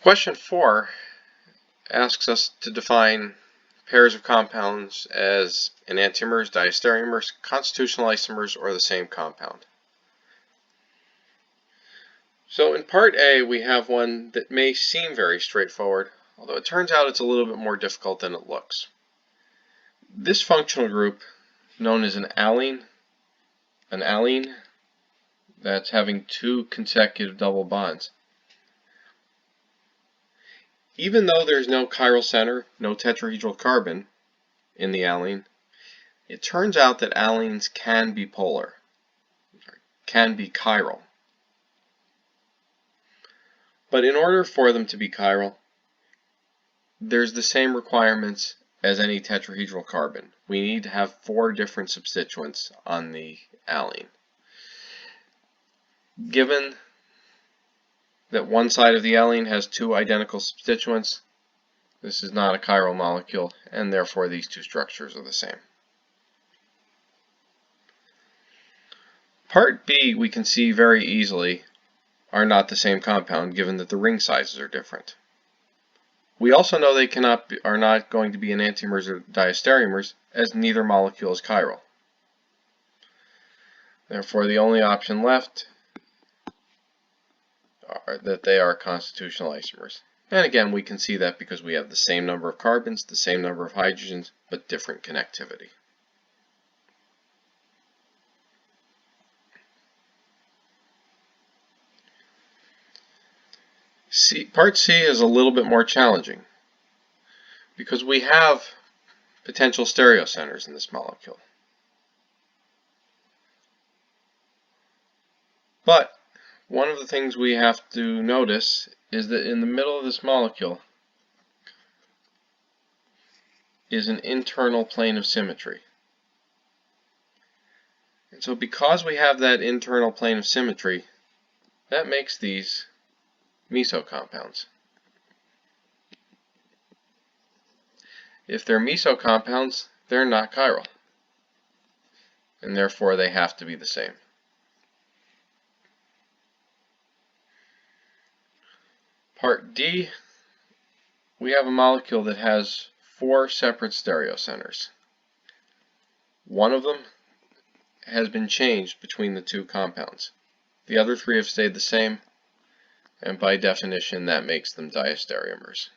Question 4 asks us to define pairs of compounds as enantiomers, diastereomers, constitutional isomers, or the same compound. So in part A, we have one that may seem very straightforward, although it turns out it's a little bit more difficult than it looks. This functional group, known as an allene that's having two consecutive double bonds. Even though there's no chiral center, no tetrahedral carbon in the allene, it turns out that allenes can be polar, can be chiral. But in order for them to be chiral, there's the same requirements as any tetrahedral carbon. We need to have 4 different substituents on the allene. Given that one side of the allene has 2 identical substituents, this is not a chiral molecule, and therefore these 2 structures are the same. Part B, we can see very easily, are not the same compound, given that the ring sizes are different. We also know they are not going to be enantiomers or diastereomers, as neither molecule is chiral. Therefore, the only option left are that they are constitutional isomers. And again, we can see that because we have the same number of carbons, the same number of hydrogens, but different connectivity. Part C is a little bit more challenging because we have potential stereocenters in this molecule. But one of the things we have to notice is that in the middle of this molecule is an internal plane of symmetry. And so because we have that internal plane of symmetry, that makes these meso compounds. If they're meso compounds, they're not chiral, and therefore they have to be the same. Part D, we have a molecule that has 4 separate stereocenters. One of them has been changed between the 2 compounds. The other 3 have stayed the same, and by definition that makes them diastereomers.